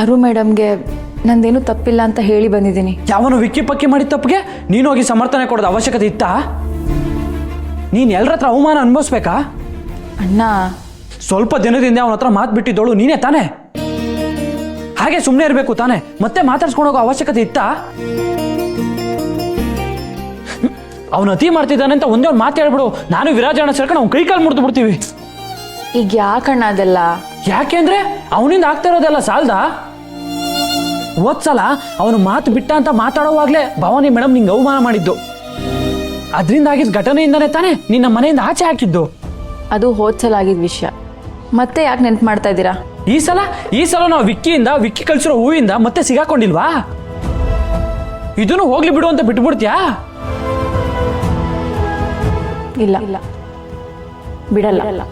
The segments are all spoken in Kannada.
ಅರು ಮೇಡಮ್ಗೆ ನಂದೇನು ತಪ್ಪಿಲ್ಲ ಅಂತ ಹೇಳಿ ಬಂದಿದ್ದೀನಿ. ಯಾವನು ವಿಕ್ಕಿ ಪಕ್ಕಿ ಮಾಡಿದ ತಪ್ಪಿಗೆ ನೀನು ಹೋಗಿ ಸಮರ್ಥನೆ ಕೊಡೋದು ಅವಶ್ಯಕತೆ ಇತ್ತಾ? ನೀನು ಎಲ್ಲರ ಹತ್ರ ಅವಮಾನ ಅನುಭವಿಸ್ಬೇಕಾ? ಅಣ್ಣ, ಸ್ವಲ್ಪ ದಿನದಿಂದ ಅವನ ಹತ್ರ ಮಾತು ಬಿಟ್ಟಿದ್ದೋಳು ನೀನೇ ತಾನೇ? ಹಾಗೆ ಸುಮ್ಮನೆ ಇರಬೇಕು ತಾನೇ? ಮತ್ತೆ ಮಾತಾಡ್ಸ್ಕೊಂಡು ಹೋಗೋ ಅವಶ್ಯಕತೆ ಇತ್ತಾ? ಅವನು ಅತಿ ಮಾಡ್ತಿದ್ದಾನೆ ಅಂತ ಒಂದೇ ಒಂದು ಮಾತು ಹೇಳ್ಬಿಡು, ನಾನು ವಿರಾಜಣ್ಣ ಸೇರ್ಕೊಂಡು ಅವ್ನ ಕೈ ಕಾಲು ಮುರಿದು ಬಿಡ್ತೀವಿ. ಈಗ ಯಾಕಣ್ಣ ಅದೆಲ್ಲ? ಯಾಕೆಂದ್ರೆ ಅವನಿಂದ ಆಗ್ತಾ ಇರೋದೆಲ್ಲ ಸಾಲ್ದ? ಹೋದ್ಸಲ ಅವನು ಮಾತು ಬಿಟ್ಟ ಅಂತ ಮಾತಾಡೋವಾಗ್ಲೇ ಭವಾನಿ ಮೇಡಮ್ ನಿಂಗೆ ಅವಮಾನ ಮಾಡಿದ್ದು. ಅದರಿಂದ ಆಗಿದ್ದ ಘಟನೆಯಿಂದಾನೇ ತಾನೇ ನಿನ್ನ ಮನೆಯಿಂದ ಆಚೆ ಹಾಕಿದ್ದು. ಅದು ಹೋದ್ಸಲ ಆಗಿದ್ದ ವಿಷಯ, ಮತ್ತೆ ಯಾಕೆ ನೆನ್ಪು ಮಾಡ್ತಾ ಇದ್ದೀರಾ? ಈ ಸಲ ನಾವು ವಿಕ್ಕಿ ಕಳ್ಸಿರೋ ಹೂವಿಂದ ಮತ್ತೆ ಸಿಗಾಕೊಂಡಿಲ್ವಾ? ಇದನ್ನು ಹೋಗ್ಲಿ ಬಿಡು ಅಂತ ಬಿಟ್ಬಿಡ್ತೀಯಾ? ಇಲ್ಲ ಇಲ್ಲ, ಬಿಡಲ್ಲ.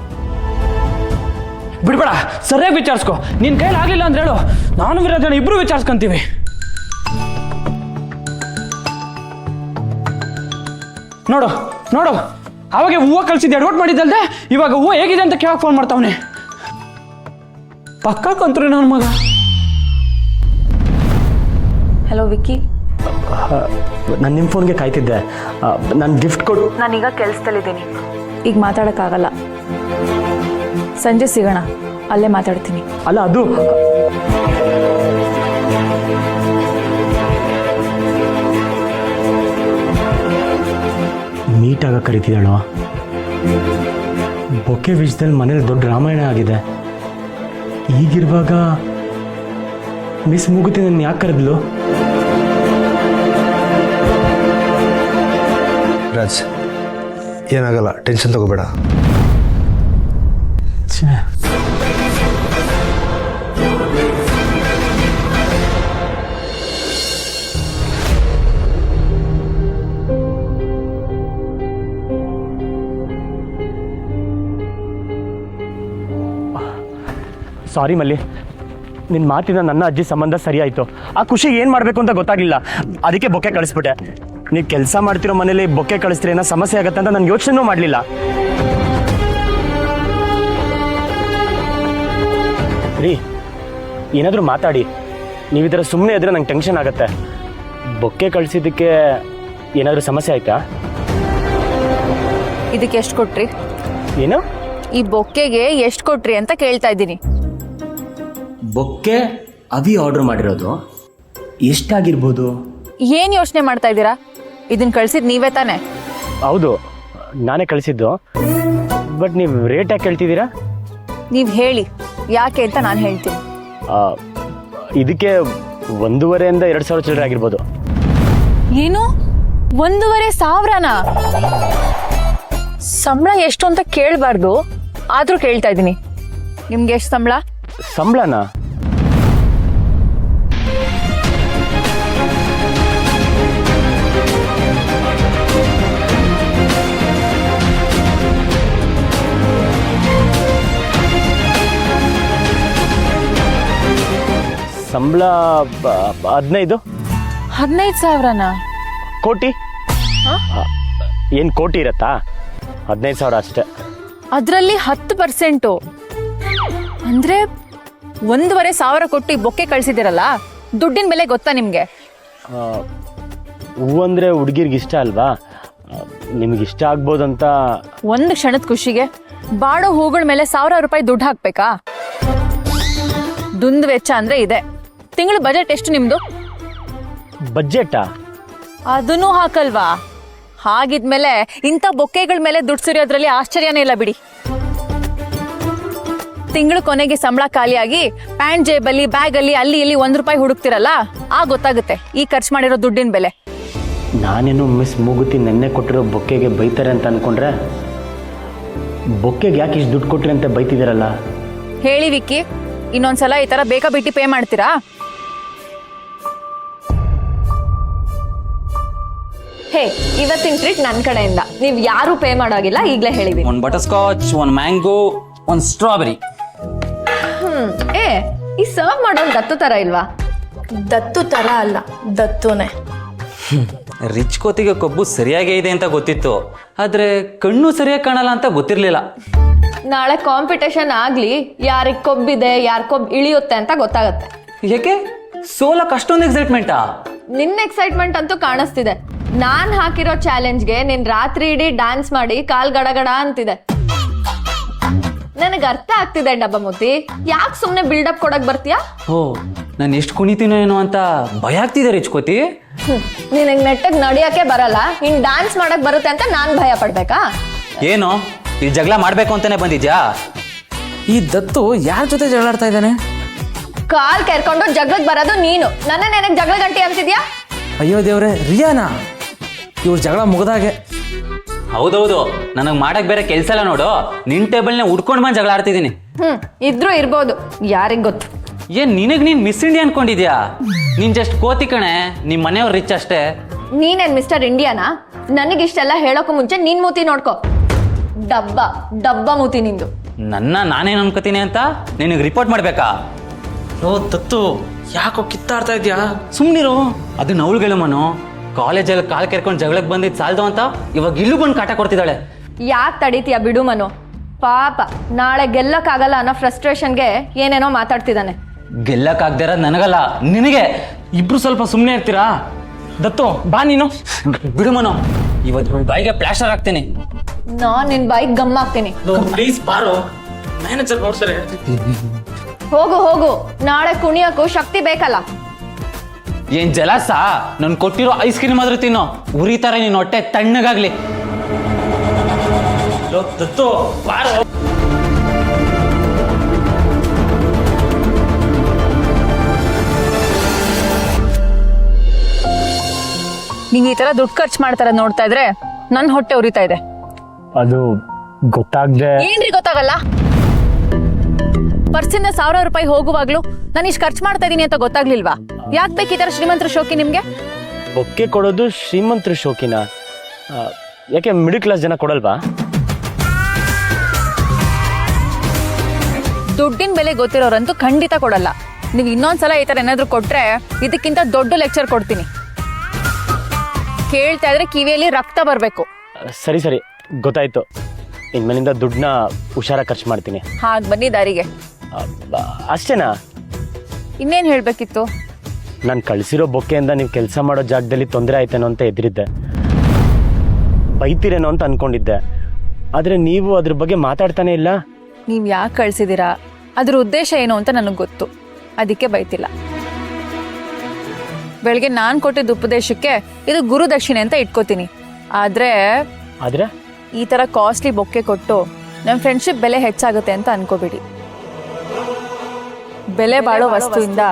ಬಿಡ್ಬೇಡ, ಸರಿಯಾಗಿ ವಿಚಾರಿಸ್ಕೊ. ನಿನ್ ಕೈಲಿ ಆಗ್ಲಿಲ್ಲ ಅಂದ್ರೆ ಹೇಳು, ನಾನು ವಿರಾಜನ ಇಬ್ರು ವಿಚಾರಿಸ್ಕೊಂತೀವಿ. ನೋಡು ಅವಾಗ ಹೂವು ಕಳ್ಸಿದ್ದು ಎಡ್ವರ್ಟ್ ಮಾಡಿದ್ದಲ್ದೆ ಇವಾಗ ಹೂವು ಹೇಗಿದೆ ಅಂತ ಕೇಳಕ್ ಫೋನ್ ಮಾಡ್ತಾವನೆ. ಪಕ್ಕ ಕಂತ್ರಿ ನನ್ನ ಮಗ. ಹಲೋ ವಿಕ್ಕಿ, ನಾನು ನಿಮ್ಮ ಫೋನ್ಗೆ ಕಾಯ್ತಿದ್ದೆ. ನಾನು ಗಿಫ್ಟ್ ಕೊಡು. ನಾನೀಗ ಕೆಲಸದಲ್ಲಿದ್ದೀನಿ, ಈಗ ಮಾತಾಡೋಕ್ಕಾಗಲ್ಲ. ಸಂಜೆ ಸಿಗೋಣ, ಅಲ್ಲೇ ಮಾತಾಡ್ತೀನಿ. ಅಲ್ಲ, ಅದು ಮೀಟ್ ಆಗ ಕರಿತಿದ್ದಾಳೋ? ಬೊಕ್ಕೆ ವಿಷಯದಲ್ಲಿ ಮನೇಲಿ ದೊಡ್ಡ ರಾಮಾಯಣ ಆಗಿದೆ. ಈಗಿರುವಾಗ ಮಿಸ್ ಮುಗುತಿ ನನ್ನ ಯಾಕೆ ಕರೆದ್ಲು? ರಾಜ್, ಏನಾಗಲ್ಲ, ಟೆನ್ಷನ್ ತಗೋಬೇಡ. ಸಾರಿ ಮಲ್ಲಿ, ನಿನ್ನ ಮಾತಿನ ನನ್ನ ಅಜ್ಜಿ ಸಂಬಂಧ ಸರಿಯಾಯಿತು. ಆ ಖುಷಿ ಏನು ಮಾಡಬೇಕು ಅಂತ ಗೊತ್ತಾಗಲಿಲ್ಲ, ಅದಕ್ಕೆ ಬೊಕ್ಕೆ ಕಳಿಸ್ಬಿಟ್ಟೆ. ನೀವು ಕೆಲಸ ಮಾಡ್ತಿರೋ ಮನೇಲಿ ಬೊಕ್ಕೆ ಕಳಿಸ್ತೀರಿ ಏನೋ ಸಮಸ್ಯೆ ಆಗುತ್ತೆ ಅಂತ ನಾನು ಯೋಚನೆನೂ ಮಾಡಲಿಲ್ಲ. ರೀ, ಏನಾದರೂ ಮಾತಾಡಿ. ನೀವು ಈ ಥರ ಸುಮ್ಮನೆ ಇದ್ರೆ ನಂಗೆ ಟೆನ್ಷನ್ ಆಗುತ್ತೆ. ಬೊಕ್ಕೆ ಕಳಿಸಿದ್ದಕ್ಕೆ ಏನಾದರೂ ಸಮಸ್ಯೆ ಆಯಿತಾ? ಇದಕ್ಕೆ ಎಷ್ಟು ಕೊಟ್ರಿ? ಏನು? ಈ ಬೊಕ್ಕೆಗೆ ಎಷ್ಟು ಕೊಟ್ರಿ ಅಂತ ಕೇಳ್ತಾ ಇದ್ದೀನಿ. ಬೊಕ್ಕೆ ಅವಿ ಆರ್ಡರ್ ಮಾಡಿರೋದು ಎಷ್ಟಾಗಿರ್ಬೋದು? ಏನು ಯೋಚನೆ ಮಾಡ್ತಾ ಇದ್ದೀರಾ? ಇದನ್ನ ಕಳ್ಸಿದ್ ನೀವೇ ತಾನೆ? ಹೌದು, ನಾನೇ ಕಳಿಸಿದ್ದು. ಬಟ್ ನೀವು ರೇಟ್ ಯಾಕೆ ಕೇಳ್ತಿದ್ದೀರಾ? ನೀವು ಹೇಳಿ ಯಾಕೆ ಅಂತ ನಾನು ಹೇಳ್ತೀನಿ. ಇದಕ್ಕೆ 1,500ರಿಂದ 2,000 ಚಿಲ್ಲರೆ ಆಗಿರ್ಬೋದು. ಏನು 1,500,000ನಾ? ಸಂಬಳ ಎಷ್ಟು ಅಂತ ಕೇಳಬಾರ್ದು, ಆದ್ರೂ ಕೇಳ್ತಾ ಇದ್ದೀನಿ. ನಿಮ್ಗೆ ಎಷ್ಟು ಸಂಬಳ? ಸಂಬಳನಾ? ಸಂಬಳ 15,000ನಾ? ಕೋಟಿ? ಏನು ಕೋಟಿ ಇರತ್ತಾ? 15,000 ಅಷ್ಟೇ. ಅದರಲ್ಲಿ 10% ಅಂದ್ರೆ 1,500,000 ಕೊಟ್ಟು ಈ ಬೊಕ್ಕೆ ಕಳ್ಸಿದಿರಲ್ಲ, ದುಡ್ಡಿನ ಬೆಲೆ ಗೊತ್ತಾ ನಿಮ್ಗೆ? ಹೂ ಅಂದರೆ ಹುಡುಗಿರ್ಗೆ ಇಷ್ಟ ಅಲ್ವಾ? ನಿಮ್ಗೆ ಇಷ್ಟ ಆಗ್ಬೋದಂತ. ಒಂದು ಕ್ಷಣದ ಖುಷಿಗೆ ಬಾಡೋ ಹೂಗಳ ಮೇಲೆ 1,000 ರೂಪಾಯಿ ದುಡ್ಡು ಹಾಕ್ಬೇಕಾ? ದುಂದು ವೆಚ್ಚ ಅಂದ್ರೆ ಇದೆ. ತಿಂಗಳ ಬಜೆಟ್ ಎಷ್ಟು ನಿಮ್ದು? ಬಜೆಟಾ? ಅದನ್ನೂ ಹಾಕಲ್ವಾ? ಹಾಗಿದ್ಮೇಲೆ ಇಂಥ ಬೊಕ್ಕೆಗಳ ಮೇಲೆ ದುಡ್ಡು ಸುರಿಯೋದ್ರಲ್ಲಿ ಆಶ್ಚರ್ಯನೇ ಇಲ್ಲ ಬಿಡಿ. ತಿಂಗಳ ಕೊನೆಗೆ ಸಂಬಳ ಖಾಲಿಯಾಗಿ ಪ್ಯಾಂಟ್ ಜೇಬಲ್ಲಿ, ಬ್ಯಾಗಲ್ಲಿ ಅಲ್ಲಿ ಇಲ್ಲಿ 1 ರೂಪಾಯಿ ಹುಡುಕ್ತಿರಲ್ಲ, ಆಗ ಗೊತ್ತಾಗುತ್ತೆ ಈ ಖರ್ಚು ಮಾಡಿರೋ ದುಡ್ಡಿನ ಬೆಲೆ. ನಾನೇನು ಮಿಸ್ ಮೂಗುತಿ ನೆನ್ನೆ ಕೊಟ್ಟಿರೋ ಬೊಕ್ಕೆಗೆ ಬೈತಾರೆ ಅಂತ ಅನ್ಕೊಂಡ್ರೆ, ಬೊಕ್ಕೆಗೆ ಯಾಕೆ ಇಷ್ಟು ದುಡ್ಡು ಕೊಟ್ರಿ ಅಂತ ಬೈತಿದ್ದೀರಲ್ಲ? ಹೇಳಿ ವಿಕ್ಕಿ, ಇನ್ನೊಂದ್ಸಲ ಈ ತರ ಬೇಕಾ ಬಿಟ್ಟು ಪೇ ಮಾಡ್ತೀರಾ? ಹೇ, ಇವತ್ತಿನ ಟ್ರೀಟ್ ನನ್ನ ಕಡೆಯಿಂದ. ನೀವು ಯಾರು ಪೇ ಮಾಡೋಗಿಲ್ಲ, ಈಗಲೇ ಹೇಳಿದೀನಿ. 1 ಬಟರ್ ಸ್ಕಾಚ್, 1 ಮ್ಯಾಂಗೋ, 1 ಸ್ಟ್ರಾಬೆರಿ. ಈ ಸರ್ವ್ ಮಾಡೋದು ದತ್ತು ತರ ಇಲ್ವಾ? ದತ್ತು ತರ ಅಲ್ಲ, ದತ್ತುನೇ. ರಿಚ್ ಕೋತಿಗೆ ಕೊಬ್ಬು ಸರಿಯಾಗೇ ಇದೆ ಅಂತ ಗೊತ್ತಿತ್ತು, ಆದ್ರೆ ಕಣ್ಣು ಸರಿಯಾಗಿ ಕಾಣಲ್ಲ ಅಂತ ಗೊತ್ತಿರ್ಲಿಲ್ಲ. ನಾಳೆ ಕಾಂಪಿಟೇಷನ್ ಆಗ್ಲಿ, ಯಾರಿಗೆ ಕೊಬ್ಬಿದೆ, ಯಾರ ಕೊಬ್ಬು ಇಳಿಯುತ್ತೆ ಅಂತ ಗೊತ್ತಾಗತ್ತೆ. ಯಾಕೆ ಸೋಲಕ್ ಅಷ್ಟೊಂದು ಎಕ್ಸೈಟ್ಮೆಂಟಾ? ನಿನ್ನ ಎಕ್ಸೈಟ್ಮೆಂಟ್ ಅಂತೂ ಕಾಣಿಸ್ತಿದೆ. ನಾನ್ ಹಾಕಿರೋ ಚಾಲೆಂಜ್ಗೆ ನಿನ್ ರಾತ್ರಿ ಇಡೀ ಡ್ಯಾನ್ಸ್ ಮಾಡಿ ಕಾಲ್ ಗಡಗಡ ಅಂತಿದೆ. ನನಗೆ ಅರ್ಥ ಆಗ್ತಿದೆ ಡಬ್ಬಮೂತಿ, ಯಾಕೆ ಸುಮ್ನೆ ಬಿಲ್ಡಪ್ ಕೊಡಕ್ ಬರ್ತೀಯಾ? ಓ, ನಾನು ಎಷ್ಟು ಕುಣಿತೀನೋ ಏನೋ ಅಂತ ಭಯ ಆಗ್ತಿದೆ ರಿಚ್ಕೋತಿ. ನಿನಗೆ ನೆಟ್ಟಗ್ ನಡಿಯಕ್ಕೆ ಬರಲ್ಲ, ಇನ್ ಡ್ಯಾನ್ಸ್ ಮಾಡಕ್ ಬರುತ್ತೆ ಅಂತ ನಾನ್ ಭಯ ಪಡ್ಬೇಕಾ? ಏನು ಇಲ್ಲಿ ಜಗಳ ಮಾಡ್ಬೇಕು ಅಂತಾನೆ ಬಂದಿದ್ಯಾ? ಈ ದತ್ತು ಯಾರ ಜೊತೆ ಜಗಳಾಡ್ತಾ ಇದ್ದಾನೆ? ಕಾಲ್ ಕೆರ್ಕೊಂಡು ಜಗಳಕ್ ಬರೋದು ನೀನು, ನನ್ನ ನೆನಕ್ ಜಗಳ ಗಂಟೆ ಅಂತಿದ್ಯಾ? ಅಯ್ಯೋ ದೇವ್ರೆ, ರಿಯಾನಾ ಇವ್ರ ಜಗಳ ಮುಗ್ದಾಗೆ. ಹೌದೌದು, ನನಗೆ ಮಾಡಕ್ ಬೇರೆ ಕೆಲಸ ಇಲ್ಲ ನೋಡು. ನಿನ್ ಟೇಬಲ್ನ ಉಡ್ಕೊಂಡು ಬಂದು ಜಗಳ ಆಡ್ತಿದ್ದೀನಿ. ಇದ್ರೂ ಇರ್ಬೋದು, ಯಾರಿಗ್ ಗೊತ್ತು. ಏನ್ ನಿನಗ್ ನೀನ್ ಮಿಸ್ ಇಂಡಿಯಾ ಅನ್ಕೊಂಡಿದ್ಯಾ? ನೀನ್ ಜಸ್ಟ್ ಕೋತಿ ಕಣೆ, ನಿಮ್ ಮನೆಯವ್ರು ರಿಚ್ ಅಷ್ಟೇ. ನೀನೇನ್ ಮಿಸ್ಟರ್ ಇಂಡಿಯಾನಾ? ನನಗಿಷ್ಟೆಲ್ಲ ಹೇಳೋಕ್ಕೂ ಮುಂಚೆ ನಿನ್ ಮೂತಿ ನೋಡ್ಕೋ. ಡಬ್ಬ ಮೂತಿ ನಿಂದು. ನಾನೇನ್ ಅನ್ಕೋತೀನಿ ಅಂತ ನಿನಗೆ ರಿಪೋರ್ಟ್ ಮಾಡ್ಬೇಕಾ? ಓ ದತ್ತು, ಯಾಕೋ ಕಿತ್ತಾಡ್ತಾ ಇದ್ಯಾ? ಸುಮ್ನಿರು, ಅದು ನವಳುಗಳು ಮನು. ಕಾಲೇಜಲ್ಲಿ ಕಾಲ್ ಕೆರ್ಕೊಂಡು ಜಗಳಕ್ಕೆ ಬಂದಿದ್ದು ಸಾಲ್ದು ಅಂತ ಇವಾಗ ಇಲ್ಲೂ ಬಂದು ಕಾಟ ಕೊಡ್ತಿದ್ದಾಳೆ. ಯಾಕೆ ತಡೀತೀಯ ಬಿಡು ಮನು, ಪಾಪ ನಾಳೆ ಗೆಲ್ಲಕ್ಕಾಗಲ್ಲ ಅನ್ನೋ ಫ್ರಸ್ಟ್ರೇಷನ್ಗೆ ಏನೇನೋ ಮಾತಾಡ್ತಿದ್ದಾನೆ. ಗೆಲ್ಲಕ್ಕಾಗ್ದೇ ಇರೋದು ನನಗಲ್ಲ, ನಿನಗೆ. ಇಬ್ರು ಸ್ವಲ್ಪ ಸುಮ್ಮನೆ ಇರ್ತೀರಾ? ದತ್ತು ಬಾ ನೀನು. ಬಿಡು ಮನು, ಇವತ್ತು ಬಾಯಿಗೆ ಪ್ಲಾಸ್ಟರ್ ಹಾಕ್ತೀನಿ. ನಿನ್ ಬಾಯಿಗೆ ಗಮ್ ಹಾಕ್ತೀನಿ. ಪ್ಲೀಸ್ ಬಾರೋ, ಮ್ಯಾನೇಜರ್ ನೋಡ್ತಾರೆ. ಹೋಗು, ನಾಳೆ ಕುಣಿಯಕ್ಕೂ ಶಕ್ತಿ ಬೇಕಲ್ಲ. ಏನ್ ಜಲಸ? ನನ್ ಕೊಟ್ಟಿರೋ ಐಸ್ ಕ್ರೀಮ್ ಆದ್ರೂ ತಿನ್ನೋ, ಉರಿತಾರೆ ನಿನ್ನ ಹೊಟ್ಟೆ ತಣ್ಣಗಾಗ್ಲಿ. ದತ್ತು ಬಾರೋ. ನಿಂಗೆ ಈ ತರ ದುಡ್ಡು ಖರ್ಚು ಮಾಡ್ತಾರೆ ನೋಡ್ತಾ ಇದ್ರೆ ನನ್ ಹೊಟ್ಟೆ ಉರಿತಾ ಇದೆ. ಅದು ಗೊತ್ತಾಗ್ದೆ. ಏನ್ರಿ ಗೊತ್ತಾಗಲ್ಲ? ಪರ್ಸಿಂದ 1000 ರೂಪಾಯಿ ಹೋಗುವಾಗ್ಲೂ ನಾನು ಇಷ್ಟು ಖರ್ಚು ಮಾಡ್ತಾ ಇದೀನಿ ಅಂತ ಗೊತ್ತಾಗ್ಲಿಲ್ವಾ? ಯಾಕೆ ಬೇಕು ಈ ತರ ಶ್ರೀಮಂತರ ಶೋಕಿ ನಿಮ್ಗೆ? ಬೊಕ್ಕೆ ಕೊಡೋದು ಶ್ರೀಮಂತರ ಶೋಕಿನ? ಯಾಕೆ ಮಿಡಲ್ ಕ್ಲಾಸ್ ಜನ ಕೊಡಲ್ವಾ? ದುಡ್ಡಿನ ಬೆಲೆ ಗೊತ್ತಿರೋರಂತೂ ಖಂಡಿತ ಕೊಡಲ್ಲ. ನೀವು ಇನ್ನೊಂದ್ಸಲ ಈ ತರ ಏನಾದ್ರು ಕೊಟ್ರೆ ಇದಕ್ಕಿಂತ ದೊಡ್ಡ ಲೆಕ್ಚರ್ ಕೊಡ್ತೀನಿ. ಕೇಳ್ತಾ ಇದ್ರೆ ಕಿವಿಯಲ್ಲಿ ರಕ್ತ ಬರ್ಬೇಕು. ಸರಿ ಗೊತ್ತಾಯ್ತು. ಇನ್ಮೇಲಿಂದ ದುಡ್ಡನ್ನ ಹುಷಾರಾಗಿ ಖರ್ಚು ಮಾಡ್ತೀನಿ. ಹಾಗೆ ಬನ್ನಿ ದಾರಿಗೆ. ಅಷ್ಟೇನಾ? ಇನ್ನೇನು ಹೇಳ್ಬೇಕಿತ್ತು? ನಾನು ಕಳಿಸಿರೋ ಬೊಕ್ಕೆಯಿಂದ ನೀವು ಕೆಲಸ ಮಾಡೋ ಜಾಗದಲ್ಲಿ ತೊಂದರೆ ಆಯ್ತೇನೋ ಅಂತ ಎದುರಿದ್ದೆ, ಬೈತೀರೇನೋ ಅಂತ ಅನ್ಕೊಂಡಿದ್ದೆ. ಆದರೆ ನೀವು ಅದ್ರ ಬಗ್ಗೆ ಮಾತಾಡ್ತಾನೆ ಇಲ್ಲ. ನೀವು ಯಾಕೆ ಕಳ್ಸಿದ್ದೀರಾ, ಅದ್ರ ಉದ್ದೇಶ ಏನು ಅಂತ ನನಗೆ ಗೊತ್ತು, ಅದಕ್ಕೆ ಬೈತಿಲ್ಲ. ಬೆಳಗ್ಗೆ ನಾನು ಕೊಟ್ಟಿದ್ದ ಉಪದೇಶಕ್ಕೆ ಇದು ಗುರುದಕ್ಷಿಣೆ ಅಂತ ಇಟ್ಕೋತೀನಿ. ಆದರೆ ಈ ಥರ ಕಾಸ್ಟ್ಲಿ ಬೊಕ್ಕೆ ಕೊಟ್ಟು ನಮ್ಮ ಫ್ರೆಂಡ್ಶಿಪ್ ಬೆಲೆ ಹೆಚ್ಚಾಗುತ್ತೆ ಅಂತ ಅನ್ಕೋಬೇಡಿ. ಬೆಲೆ ಬಾಳೋ ವಸ್ತುವಿಂದ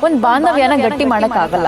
ಒಂದು ಬಾಂಧವ್ಯನ ಗಟ್ಟಿ ಮಾಡೋಕ್ಕಾಗಲ್ಲ.